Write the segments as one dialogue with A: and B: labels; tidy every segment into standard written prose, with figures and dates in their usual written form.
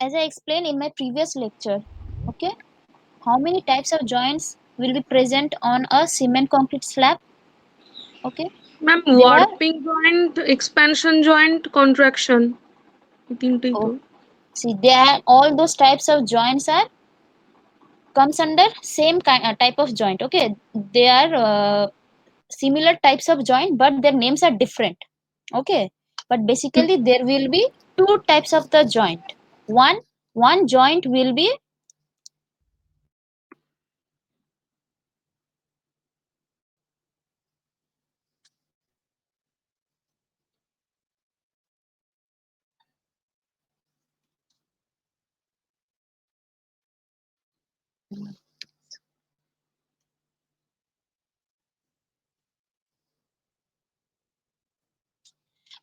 A: as I explained in my previous lecture, okay, how many types of joints will be present on a cement concrete slab? Okay,
B: ma'am
A: there are,
B: warping joint, expansion joint, contraction, এই তিনটেই তো।
A: oh, see, there all those types of joints are comes under same type of joint. Okay, they are similar types of joint, but their names are different. Okay, but basically there will be two types of the joint. One joint will be,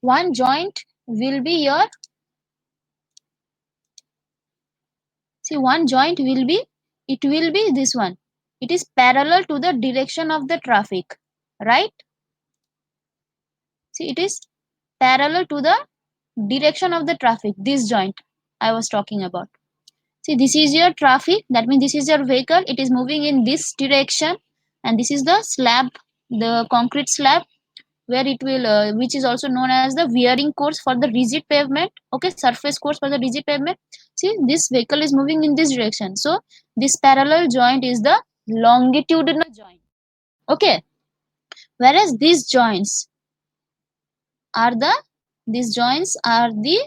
A: one joint will be your, see, one joint will be, it will be this one. It is parallel to the direction of the traffic, right? See, it is parallel to the direction of the traffic. This joint I was talking about. See, this is your traffic. That means this is your vehicle. It is moving in this direction, and this is the slab, the concrete slab, where it will, which is also known as the wearing course for the rigid pavement. Okay, surface course for the rigid pavement. See, this vehicle is moving in this direction. So this parallel joint is the longitudinal joint. Okay, whereas are the these joints are the,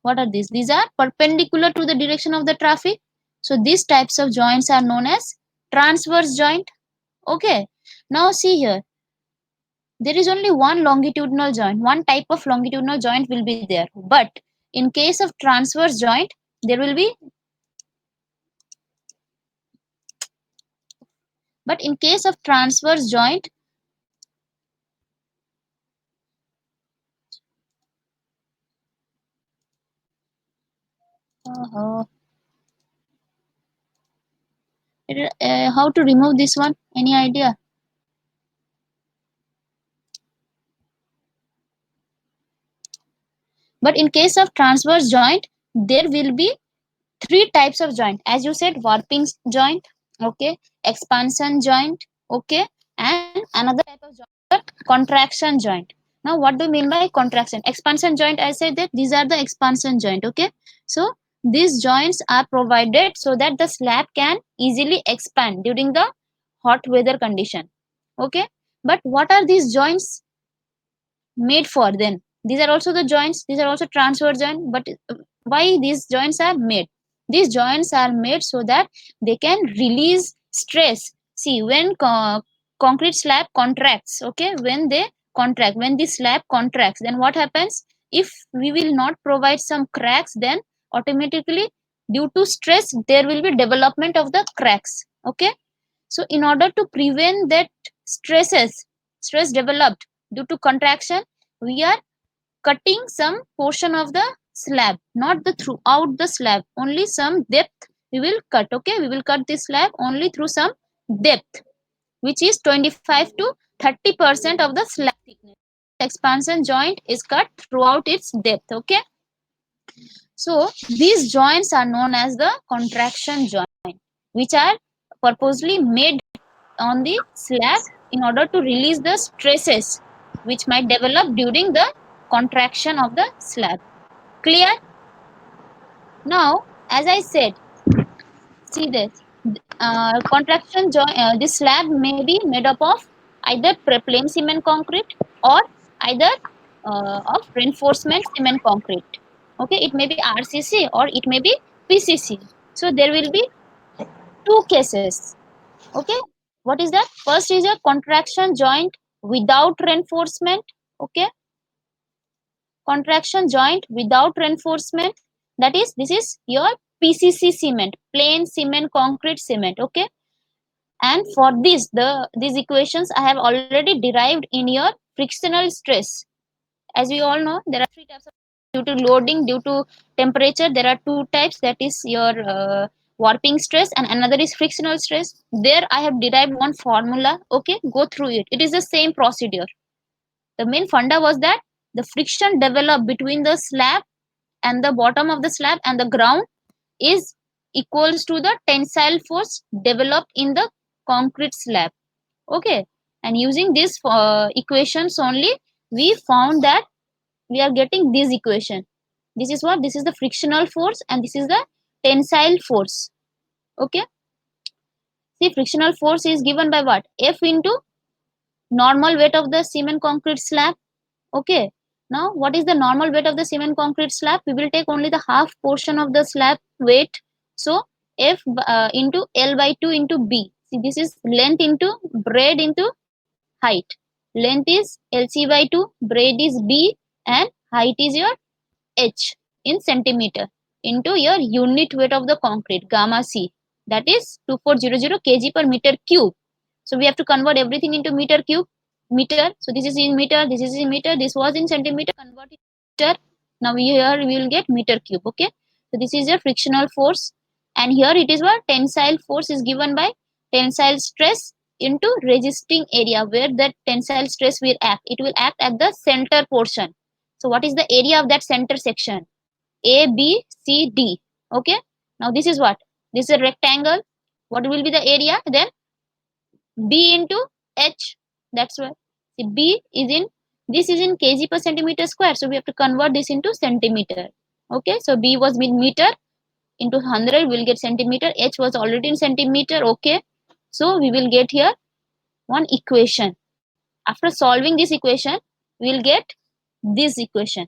A: what are these? These are perpendicular to the direction of the traffic. So these types of joints are known as transverse joint. Okay, now see here, there is only one longitudinal joint, one type of longitudinal joint will be there, but in case of transverse joint there will be, but in case of transverse joint, uh, how to remove this one, any idea? But in case of transverse joint there will be three types of joint, as you said, warping joint, okay, expansion joint, okay, and another type of joint, contraction joint. Now what do you mean by contraction? Expansion joint, I said that these are the expansion joint. Okay, so these joints are provided so that the slab can easily expand during the hot weather condition. Okay, but what are these joints made for then? These are also the joints, these are also transverse joint, but why these joints are made? These joints are made so that they can release stress. See, when concrete slab contracts, okay, when they contract, when the slab contracts, then what happens? If we will not provide some cracks, then automatically due to stress there will be development of the cracks. Okay, so in order to prevent that stress developed due to contraction, we are cutting some portion of the slab, not the throughout the slab, only some depth we will cut. Okay, we will cut this slab only through some depth, which is 25 to 30% of the slab thickness. Expansion joint is cut throughout its depth. Okay, so these joints are known as the contraction joint, which are purposely made on the slab in order to release the stresses which might develop during the contraction of the slab. Clear? Now, as I said, see this, this slab may be made up of either plain cement concrete or either of reinforcement cement concrete. Okay, it may be RCC or it may be PCC. So there will be two cases. Okay, what is that? First is a contraction joint without reinforcement. Okay, contraction joint without reinforcement, that is, this is your PCC cement, plain cement concrete cement. Okay, and for this, these equations I have already derived in your frictional stress. As we all know, there are three types of, due to loading, due to temperature, there are two types, that is your warping stress and another is frictional stress. There I have derived one formula. Okay, go through it, it is the same procedure. The main funda was that the friction developed between the slab and the bottom of the slab and the ground, is equals to the tensile force developed in the concrete slab. Okay, and using this equations only, we found that we are getting this equation. This is what? This is the frictional force and this is the tensile force. Okay, see, frictional force is given by what? F into normal weight of the cement concrete slab. Okay, now what is the normal weight of the cement concrete slab? We will take only the half portion of the slab weight. So F into L by 2 into B. See, this is length into breadth into height. Length is LC by 2, breadth is B, and height is your H in centimeter into your unit weight of the concrete, gamma C, that is 2400 kg per meter cube. So we have to convert everything into meter cube, meter. So this is in meter, this is in meter, this was in centimeter, convert it to meter. Now here we will get meter cube. Okay, so this is your frictional force, and here it is what? Tensile force is given by tensile stress into resisting area where that tensile stress will act. It will act at the center portion. So what is the area of that center section? A, B, C, D. Okay. Now this is what? This is a rectangle. What will be the area? Then B into H. That's why. See, B is in, this is in kg per centimeter square. So we have to convert this into centimeter. Okay. So B was in meter into 100. We'll get centimeter. H was already in centimeter. Okay. So we will get here one equation. After solving this equation, we'll get this equation.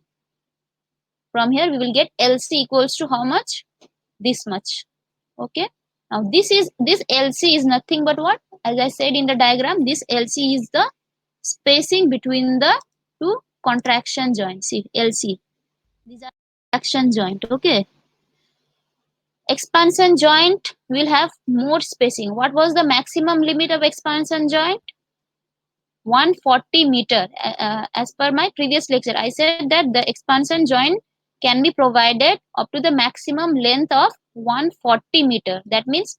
A: From here we will get LC equals to how much? This much. Okay, now this LC is nothing but what? As I said in the diagram, this LC is the spacing between the two contraction joints. See, LC, these are contraction joint. Okay, expansion joint will have more spacing. What was the maximum limit of expansion joint? 140 meter. As per my previous lecture, I said that the expansion joint can be provided up to the maximum length of 140 meter. That means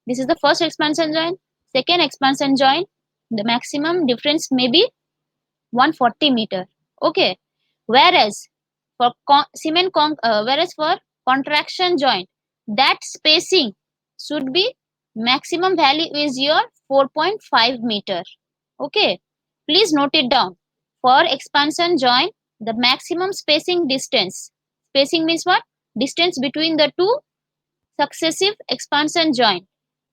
A: this is the first expansion joint, second expansion joint, the maximum difference may be 140 meter. Okay, whereas for whereas for contraction joint, that spacing should be, maximum value is your 4.5 meter. Okay, please note it down. For expansion joint, the maximum spacing distance, spacing means what? Distance between the two successive expansion joint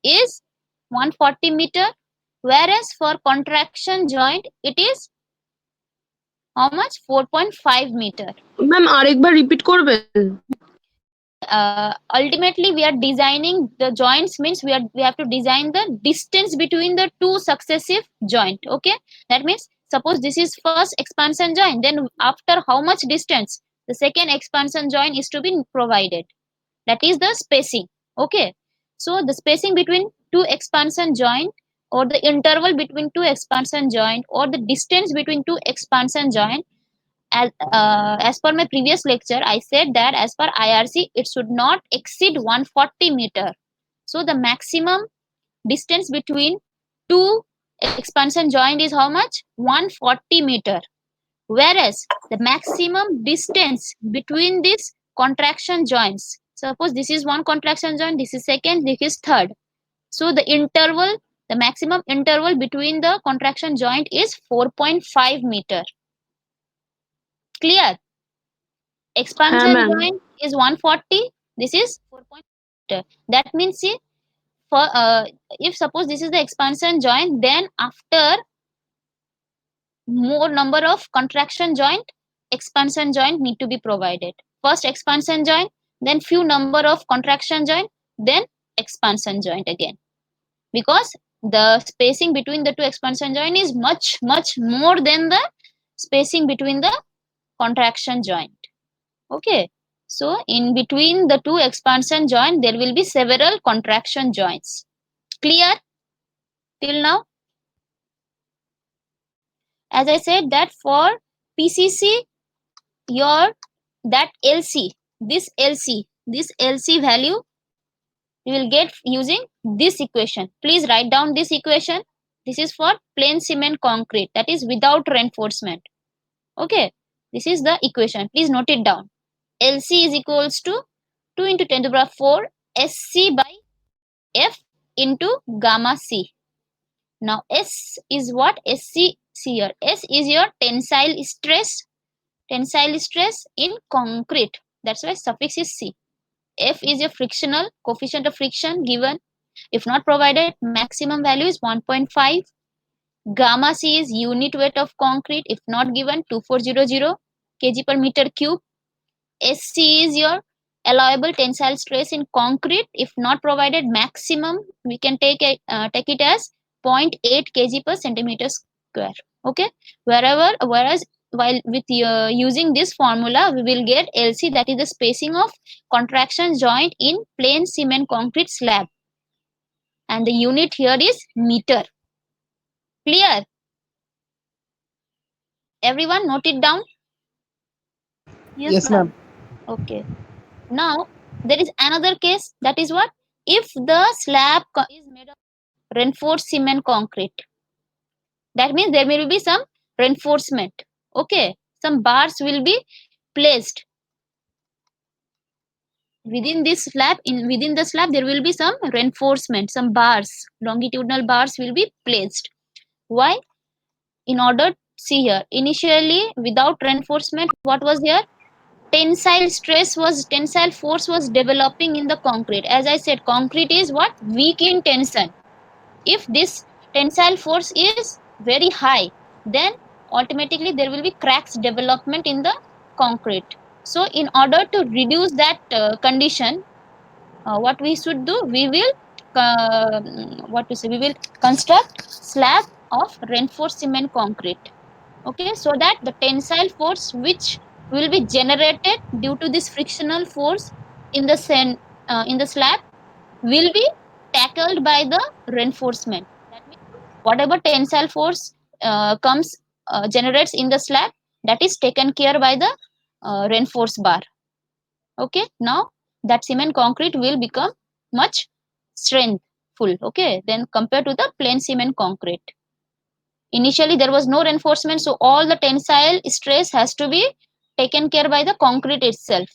A: is 140 meter, whereas for contraction joint it is how much? 4.5 meter.
B: Ma'am আরেকবার repeat করবেন?
A: Ultimately we are designing the joints, means we have to design the distance between the two successive joint. Okay, that means suppose this is first expansion joint, then after how much distance the second expansion joint is to be provided, that is the spacing. Okay, so the spacing between two expansion joint, or the interval between two expansion joint, or the distance between two expansion joint, as per my previous lecture, I said that as per IRC it should not exceed 140 meter. So the maximum distance between two expansion joint is how much? 140 meter, whereas the maximum distance between these contraction joints, suppose this is one contraction joint, this is second, this is third, so the interval, the maximum interval between the contraction joint is 4.5 meter. Clear? Expansion
B: ma'am.
A: joint is 140, this is 4.5 meter. That means, see, for if suppose this is the expansion joint, then after more number of contraction joint, expansion joint need to be provided. First expansion joint, then few number of contraction joint, then expansion joint again, because the spacing between the two expansion joint is much more than the spacing between the contraction joint. Okay, so in between the two expansion joint there will be several contraction joints. Clear till now? As I said that for PCC, your that LC, this LC value you will get using this equation. Please write down this equation. This is for plain cement concrete, that is without reinforcement. Okay, this is the equation. Please note it down. LC is equals to 2 into 10 to the power 4 SC by F into gamma C. Now S is what? SC here. S is your tensile stress in concrete. That's why suffix is C. F is your frictional coefficient of friction given. If not provided, maximum value is 1.5. Gamma C is unit weight of concrete. If not given, 2400 kg per meter cube. SC is your allowable tensile stress in concrete. If not provided, maximum we can take it as 0.8 kg per centimeter square. Okay. Whereas while with using this formula, we will get LC, that is the spacing of contraction joint in plain cement concrete slab, and the unit here is meter. Clear? Everyone note it down.
C: Yes, ma'am.
A: Okay. Now there is another case, that is what? If the slab is made of reinforced cement concrete, that means there will be some reinforcement. Okay, some bars will be placed within this slab. Within the slab there will be some reinforcement, some bars, longitudinal bars will be placed. Why? In order, see here, initially without reinforcement, what was here? Tensile force was developing in the concrete. As I said, concrete is what? Weak in tension. If this tensile force is very high, then automatically there will be cracks development in the concrete. So in order to reduce that condition, what we should do, we will we will construct slab of reinforced cement concrete. Okay, so that the tensile force which will be generated due to this frictional force in the slab will be tackled by the reinforcement. That means whatever tensile force generates in the slab, that is taken care by the reinforced bar. Okay, now that cement concrete will become much strengthful. Okay, then compared to the plain cement concrete. Initially there was no reinforcement, so all the tensile stress has to be taken care by the concrete itself.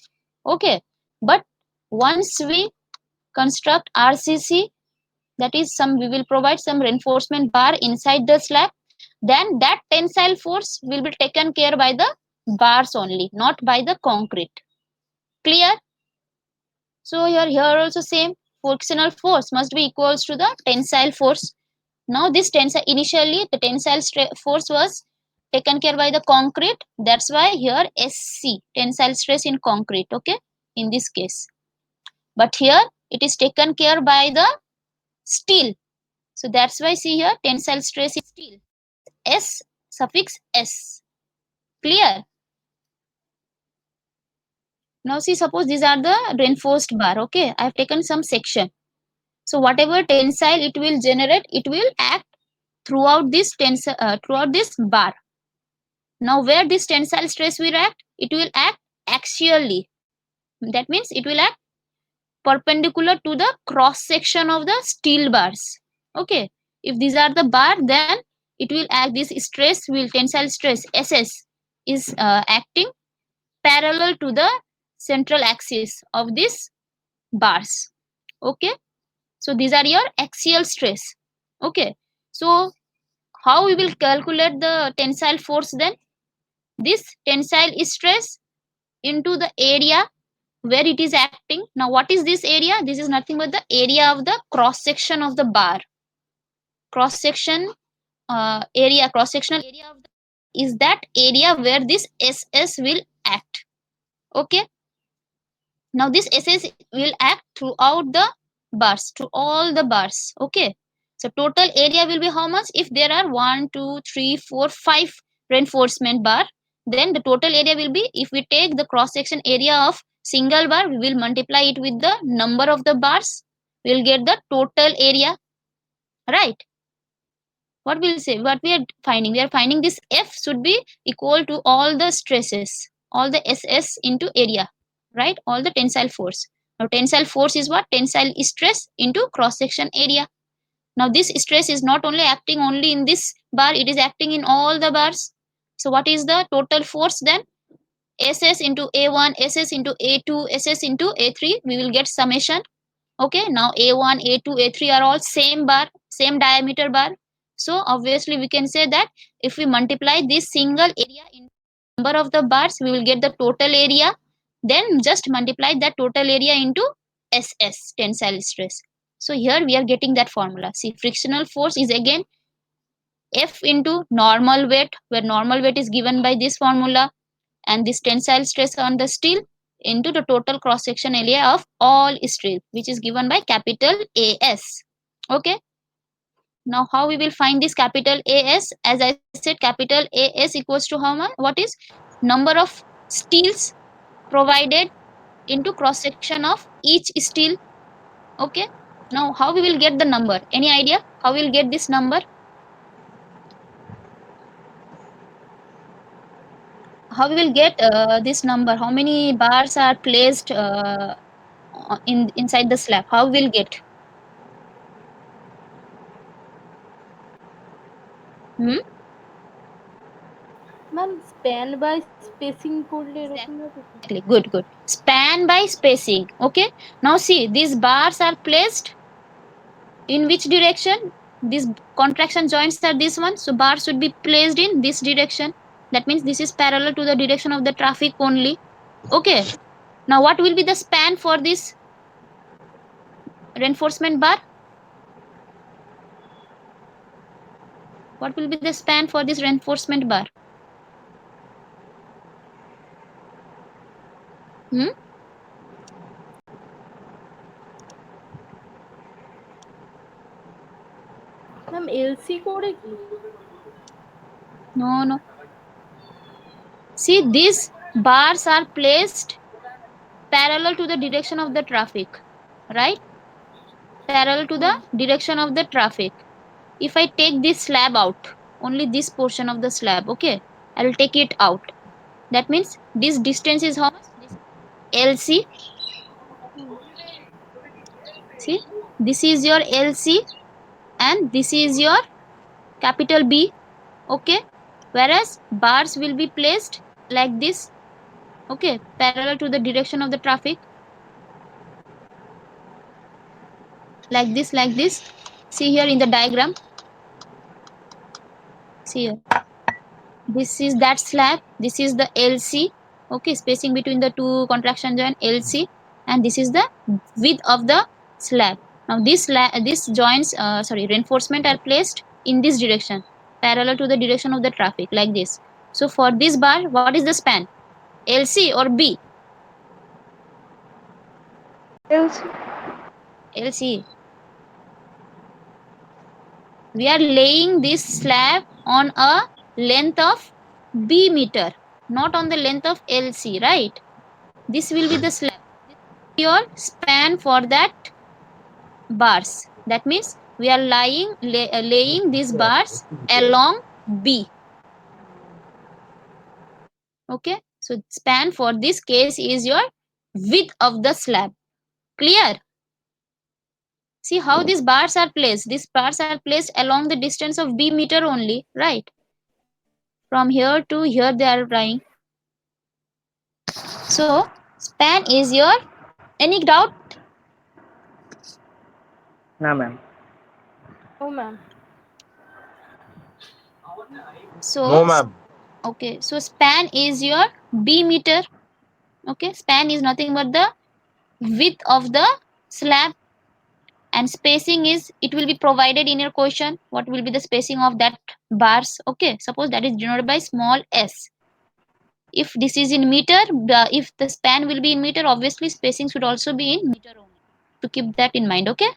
A: Okay, but once we construct RCC, that is we will provide some reinforcement bar inside the slab, then that tensile force will be taken care by the bars only, not by the concrete. Clear? So here also same, frictional force must be equals to the tensile force. Now this tensile, initially the tensile force was taken care by the concrete, that's why here SC, tensile stress in concrete. Okay, in this case, but here it is taken care by the steel, so that's why see here tensile stress in steel, S suffix S. Clear? Now see, suppose these are the reinforced bar. Okay, I have taken some section, so whatever tensile it will generate, it will act throughout this bar. Now where this tensile stress will act? It will act axially. That means it will act perpendicular to the cross section of the steel bars. Okay, if these are the bar, then it will act, this tensile stress SS is acting parallel to the central axis of these bars. Okay, so these are your axial stress. Okay, so how we will calculate the tensile force then? This tensile stress into the area where it is acting. Now what is this area? This is nothing but the area of the cross section of the bar. Cross-sectional area of the is that area where this SS will act. Okay, now this SS will act throughout the bars, to all the bars. Okay, so total area will be how much? If there are 1 2 3 4 5 reinforcement bar, then the total area will be, if we take the cross section area of single bar, we will multiply it with the number of the bars, we will get the total area, right? What we'll say, what we are finding this F should be equal to all the stresses, all the SS into area, right? All the tensile force. Now tensile force is what? Tensile stress into cross section area. Now this stress is not only acting only in this bar, it is acting in all the bars. So what is the total force then? SS into A1, SS into A2, SS into A3, we will get summation. Okay, now A1, A2, A3 are all same bar, same diameter bar. So obviously we can say that if we multiply this single area in number of the bars, we will get the total area. Then just multiply that total area into SS, tensile stress. So here we are getting that formula. See, frictional force is again F into normal weight, where normal weight is given by this formula, and this tensile stress on the steel into the total cross section area of all steel, which is given by capital AS. Okay, now how we will find this capital AS? As I said, capital AS equals to how much? What is number of steels provided into cross section of each steel. Okay, now how we will get the number? Any idea how we will get this number? How we will get this number? How many bars are placed in inside the slab? How we will get? Hmm?
C: Ma'am span by spacing করলে এরকম হবে তো?
A: Exactly. Good, good. Span by spacing. Okay. Now see, these bars are placed in which direction? These contraction joints are this one. So bars should be placed in this direction. That means this is parallel to the direction of the traffic only. Okay. Now what will be the span for this reinforcement bar? What will be the span for this reinforcement bar? Hmm?
C: Ma'am LC করে কি?
A: No, no. See, these bars are placed parallel to the direction of the traffic, right? Parallel to the direction of the traffic. If I take this slab out, only this portion of the slab, okay, I will take it out. That means this distance is how much? This LC. See, this is your LC and this is your capital B. Okay, whereas bars will be placed like this. Okay, parallel to the direction of the traffic, like this, like this. See here in the diagram. See here, this is that slab, this is the LC. Okay, spacing between the two contraction joint LC, and this is the width of the slab. Now this joints reinforcement are placed in this direction, parallel to the direction of the traffic, like this. So for this bar, what is the span? LC or B? LC. We are laying this slab on a length of B meter, not on the length of LC, right? This will be the slab. This is your span for that bars. That means we are laying these bars along B. Okay, so span for this case is your width of the slab. Clear? See how these bars are placed. These bars are placed along the distance of B meter only, right? From here to here they are lying. So span is your, any doubt?
D: না ma'am.
C: O ma'am.
A: So
E: No, ma'am.
A: okay, so span is your B meter. Okay, span is nothing but the width of the slab, and spacing is, it will be provided in your question, what will be the spacing of that bars. Okay, suppose that is denoted by small s. If this is in meter, if the span will be in meter, obviously spacing should also be in meter only, to keep that in mind. Okay,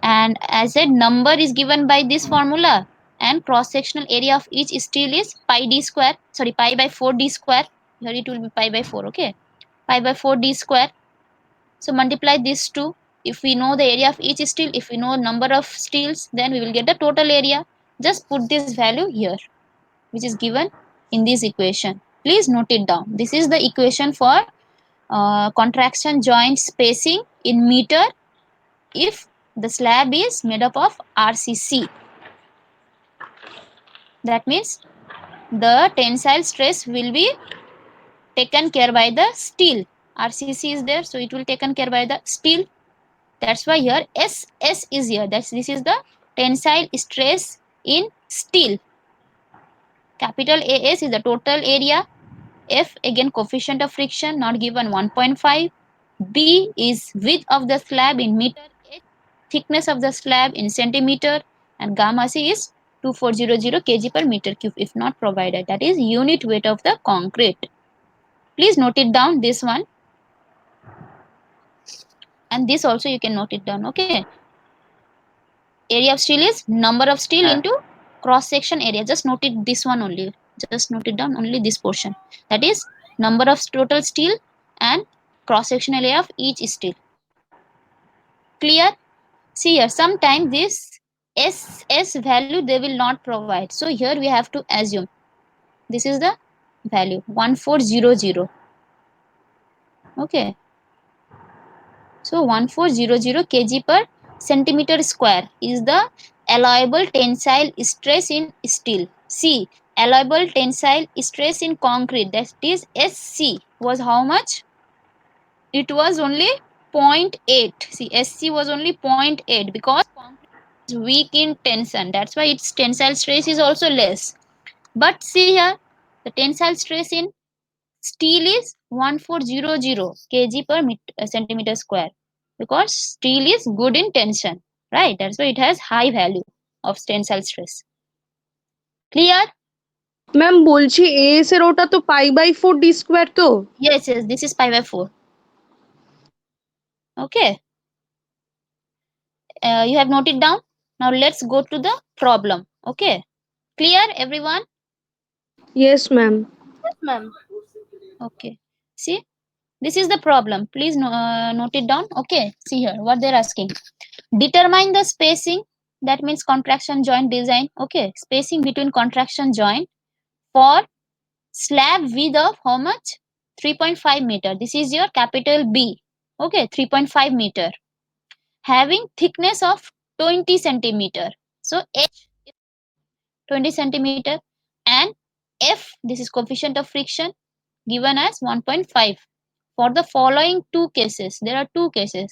A: and as said, number is given by this formula, and cross sectional area of each steel is pi d square, sorry, pi by 4 d square. Here it will be pi by 4. Okay, pi by 4 d square. So multiply these two. If we know the area of each steel, if we know number of steels, then we will get the total area. Just put this value here, which is given in this equation. Please note it down. This is the equation for contraction joint spacing in meter if the slab is made up of RCC. That means the tensile stress will be taken care by the steel. RCC is there, so it will taken care by the steel. That's why here SS is here. This is the tensile stress in steel. Capital AS is the total area. F again coefficient of friction not given 1.5. B is width of the slab in meter. H thickness of the slab in centimeter, and gamma C is 2400 kg per meter cube if not provided. That is unit weight of the concrete. Please note it down, this one. And this also you can note it down. Okay. Area of steel is number of steel into cross section area. Just note it this one only. Just note it down only this portion. That is number of total steel and cross section area of each steel. Clear? See here, sometimes this SS value they will not provide. So here we have to assume this is the value 1400. Okay. So 1400 kg per centimeter square is the allowable tensile stress in steel. C. Allowable tensile stress in concrete, that is SC, was how much? It was only 0.8. See, SC was only 0.8 because concrete is weak in tension. That's why its tensile stress is also less. But see here, the tensile stress in steel is 1400 kg per centimeter square because steel is good in tension, right? That's why it has high value of tensile stress. Clear?
B: Ma'am বলছি as এর ওটা তো π/4d² তো?
A: Yes, this is pi by 4. Okay. You have noted down. Now let's go to the problem. Okay. Clear, everyone?
B: Yes ma'am.
C: Yes, ma'am.
A: Okay. See, this is the problem. Please note it down. Okay. See here what they're asking. Determine the spacing. That means contraction joint design. Okay. Spacing between contraction joint for slab width of how much? 3.5 meter. This is your capital B. Okay. 3.5 meter. Having thickness of 20 centimeter. So H is 20 centimeter and F, this is coefficient of friction, given as 1.5. For the following two cases, there are two cases.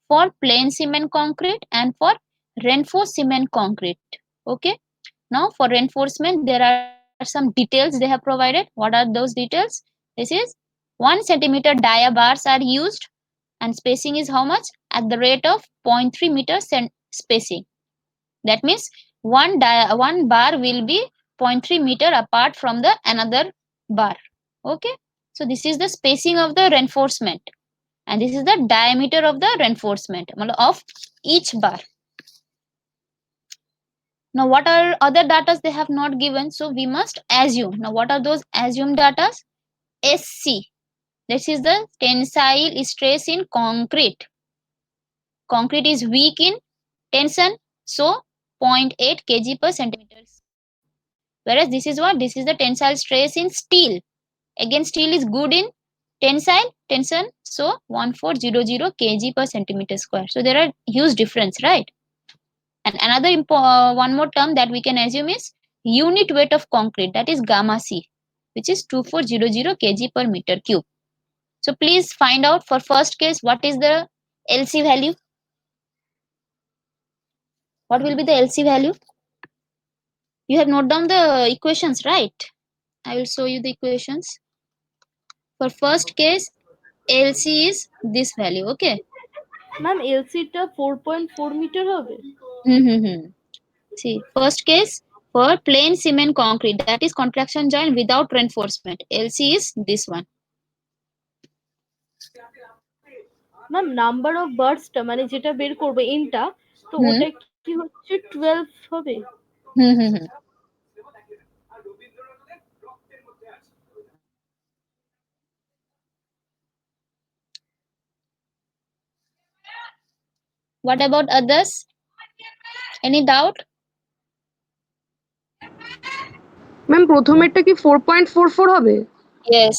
A: For plain cement concrete and for reinforced cement concrete. Okay. Now for reinforcement, there are some details they have provided. What are those details? This is 1 centimeter dia bars are used and spacing is how much? At the rate of 0.3 meter spacing. That means one bar will be 0.3 meter apart from the another bar. Okay. So this is the spacing of the reinforcement. And this is the diameter of the reinforcement of each bar. Now what are other data they have not given, so we must assume. Now what are those assumed data? SC, this is the tensile stress in concrete. Concrete is weak in tension, so 0.8 kg per centimeter. Whereas this is what? This is the tensile stress in steel. Again, steel is good in tension, so 1400 kg per centimeter square. So there are huge difference, right? And another one more term that we can assume is unit weight of concrete, that is gamma C, which is 2400 kg per meter cube. So please find out for first case what is the LC value. What will be the LC value? You have noted down the equations, right? I will show you the equations. For first case, LC is this value, okay?
C: Ma'am এলসিটা 4.4 metre হবে?
A: See, first case for plain cement concrete, that is contraction joint without reinforcement. LC is this one.
C: Ma'am number of বার্ডসটা মানে যেটা বের করবে ইনটা, তো ওটা কি হচ্ছে 12 হবে?
A: What about others? Any doubt?
B: Ma'am প্রথমেরটা কি 4.44 হবে?
A: Yes.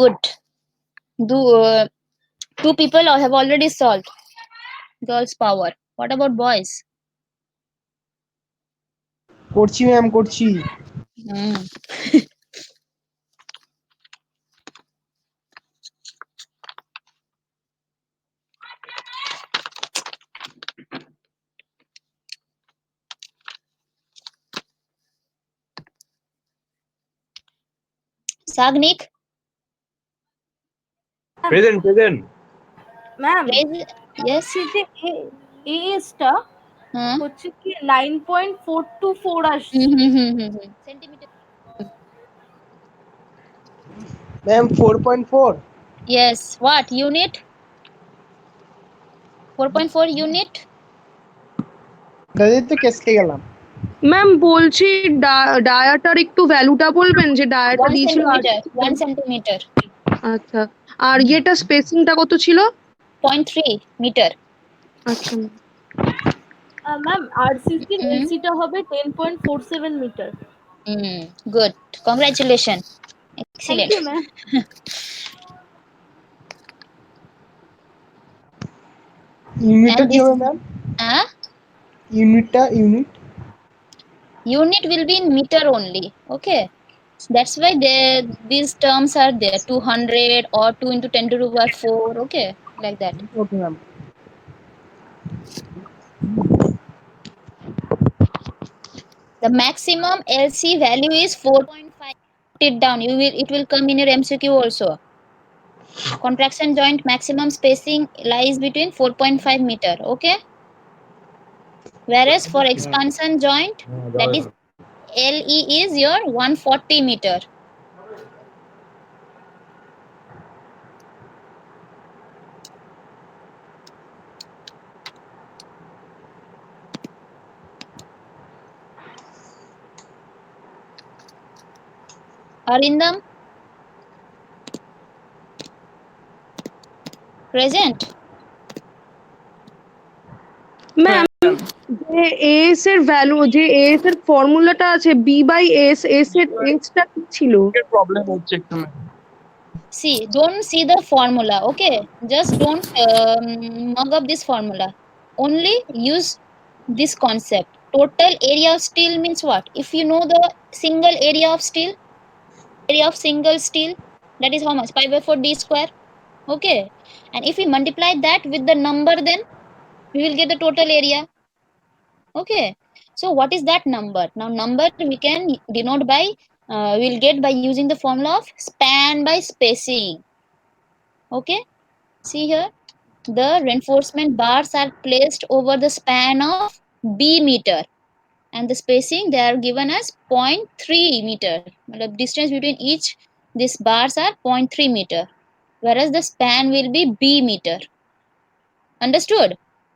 A: Good. Two people have already solved. Girls power. What about boys?
D: করছি ম্যাম করছি।
A: Sagnik,
D: Present.
C: Ma'am
A: raise. Yes.
C: হচ্ছে যে এএসটা
A: Huh?
C: হচ্ছে কি 9.424 আসছে।
A: Centimeter.
E: Ma'am, 4.4.
A: Yes. What unit? 4.4 unit.
E: দাদি তো কেসকে গেলাম।
B: ম্যাম বলছি ডায়াটার একটু ভ্যালুটা বলবেন যে ডায়াটা
A: 1
B: দিয়েছিল
A: centimeter. 1 centimeter.
B: আচ্ছা আর ইয়েটা স্পেসিংটা কত ছিল
A: 0.3 meter.
B: আচ্ছা
C: ম্যাম আরসিসি
A: Mm.
C: এলসিটা হবে 10.47 metre.
A: Good. Congratulations.
C: Thank
A: Excellent.
C: You ma'am.
E: ইউনিটটা
A: And
E: কি
A: this
E: হবে ma'am? Unit
A: unit will be in meter only. Okay. That's why these terms are there. 200 or 2 into 10 to the power 4. Okay. Like that.
E: Okay ma'am.
A: The maximum LC value is 4.5. Put it down. It will come in your MCQ also. Contraction joint maximum spacing lies between 4.5 meter. Okay. Whereas for expansion joint, that is LE is your 140 meter. Arindam? Present?
B: Ma'am যে S এর value যে S এর ফর্মুলাটা আছে B by S S এর এসটা কি ছিল
D: problem হচ্ছে একটু ma'am.
A: See, don't see the formula. Okay. Just don't mug up this formula. Only use this concept. Total area of steel means what? If you know the single area of steel, area of single steel, that is how much? Pi by 4 d square. Okay. And if we multiply that with the number, then we will get the total area. Okay. So what is that number? Now number we can denote by, we'll get by using the formula of span by spacing. Okay. See here. The reinforcement bars are placed over the span of b meter, and the spacing they are given as 0.3 meter. The distance between each these bars are 0.3 meter, whereas the span will be b meter. Understood?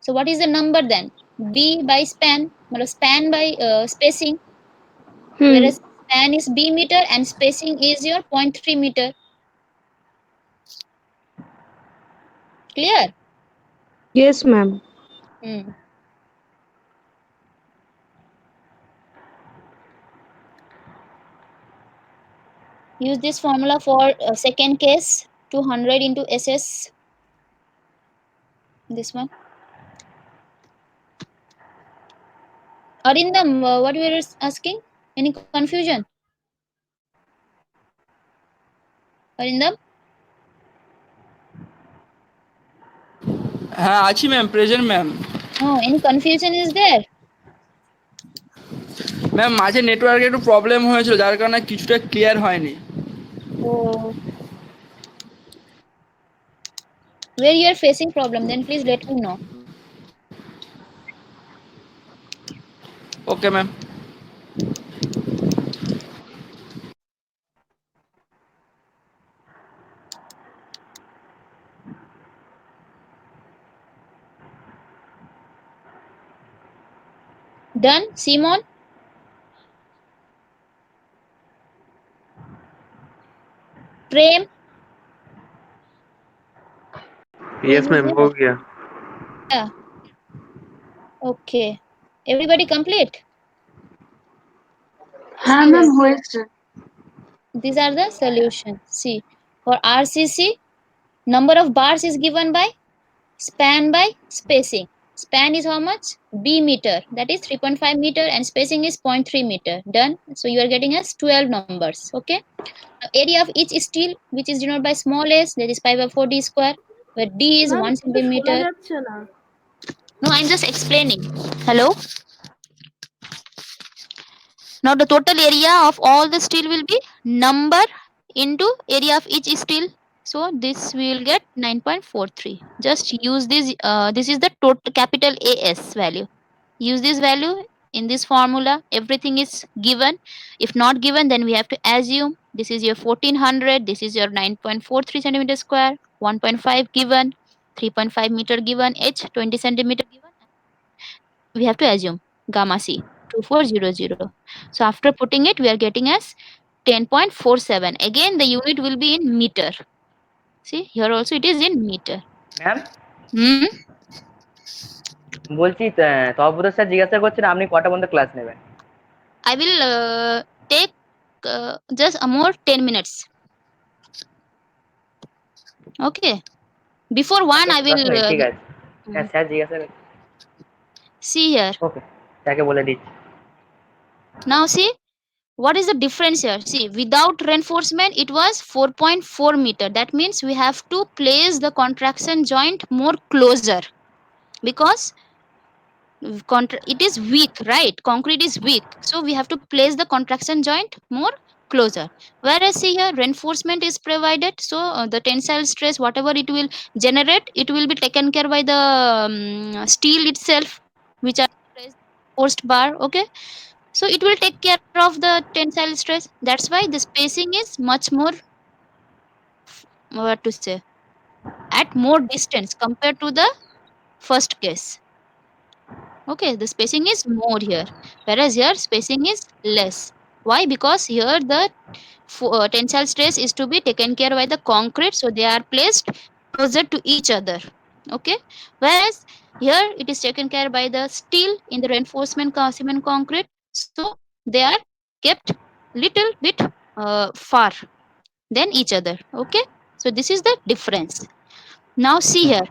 A: So what is the number then? B by span, span by spacing, whereas span is b meter and spacing is your 0.3 meter. Clear?
B: Yes ma'am
A: Hmm. Use this formula for second case, 200 into SS. This one. Arindam, what were you asking? Any confusion? Arindam?
F: হ্যাঁ আছি ma'am present ma'am.
A: No, any confusion is there?
F: Ma'am মাঝে নেটওয়ার্কে একটু problem হয়েছিল যার কারণে কিছুটা clear হয়নি।
A: Oh, where you are facing problem, then please let me know.
F: Okay ma'am.
A: Done, Simon? Prem?
D: Yes ma'am हो गया।
A: Yeah. Okay. Everybody complete?
B: হ্যাঁ
A: See
B: ম্যাম
A: here.
B: হয়েছে
A: These are the solutions. See, for RCC, number of bars is given by span by spacing. Span is how much? B meter. That is 3.5 meter and spacing is 0.3 meter. Done. So you are getting us 12 numbers. Okay. Now, area of each steel, which is denoted by small s, that is pi by 4 d square, where d is
C: ma'am
A: 1
C: শোনা
A: centimeter.
C: যাচ্ছে না।
A: No, I'm just explaining. Hello. Now the total area of all the steel will be number into area of each steel. So this we will get 9.43. Just use this. This is the total capital AS value. Use this value in this formula. Everything is given. If not given, then we have to assume this is your 1400. This is your 9.43 centimeter square. 1.5 given. 3.5 meter given. H 20 centimeter given. We have to assume gamma C 2400. So after putting it, we are getting as 10.47. Again, the unit will be in meter. See, here also it is in meter.
G: Ma'am
A: Hmm?
G: বলছি Tapabrata sir জিজ্ঞাসা করছেন আপনি কটা পর্যন্ত class নেবেন?
A: I will take just a more 10 minutes. Okay. Before one, I will
G: ঠিক আছে, হ্যাঁ স্যার জিজ্ঞাসা
A: see here.
G: ওকে স্যারকে বলে দিচ্ছি।
A: Now see, what is the difference here? See, without reinforcement, it was 4.4 meter. That means we have to place the contraction joint more closer because it is weak, right? Concrete is weak, so we have to place the contraction joint more closer. Whereas see here, reinforcement is provided, so the tensile stress, whatever it will generate, it will be taken care by the steel itself, which are placed post bar. Okay, so it will take care of the tensile stress. That's why the spacing is much more, what to say, at more distance compared to the first case. Okay, the spacing is more here, whereas here spacing is less. Why? Because here the tensile stress is to be taken care by the concrete, so they are placed closer to each other. Okay, whereas here it is taken care by the steel in the reinforcement cement concrete, so they are kept little bit far than each other. Okay, so this is the difference. Now see here,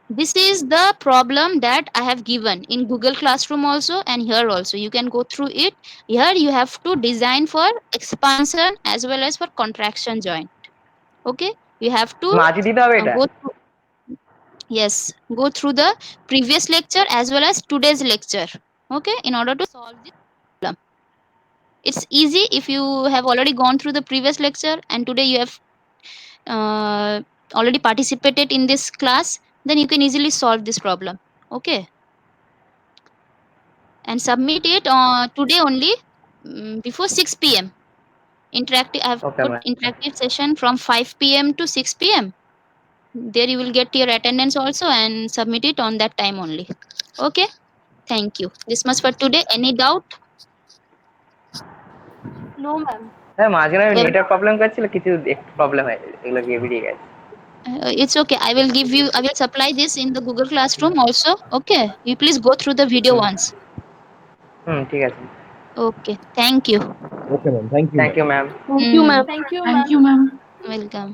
A: this is the problem that I have given in Google Classroom also, and here also you can go through it. Here you have to design for expansion as well as for contraction joint. Okay, you have to
G: আজই দিতে হবে এটা?
A: go through, yes, go through the previous lecture as well as today's lecture. Okay, in order to solve this problem. It's easy if you have already gone through the previous lecture and today you have already participated in this class, then you can easily solve this problem. Okay, and submit it today only, before 6 p.m. Interactive, I have
G: Okay,
A: put
G: ma'am.
A: interactive session from 5 p.m. to 6 p.m. There you will get your attendance also and submit it on that time only. Okay, thank you. This much for today. Any doubt?
C: No, ma'am.
G: হ্যাঁ মাঝখানে নেটের problem করছিল, কিছু একটু problem হয়, এগুলো গিয়ে বেরিয়ে গেছে।
A: It's okay. I will supply this in the Google Classroom also. Okay, you please go through the video once.
G: ঠিক আছে।
A: Okay, thank you.
D: Okay, ma'am. Thank you.
G: Thank you ma'am.
B: Thank you, ma'am.
C: Thank you,
H: Thank
C: ma'am.
H: you, ma'am.
A: Welcome.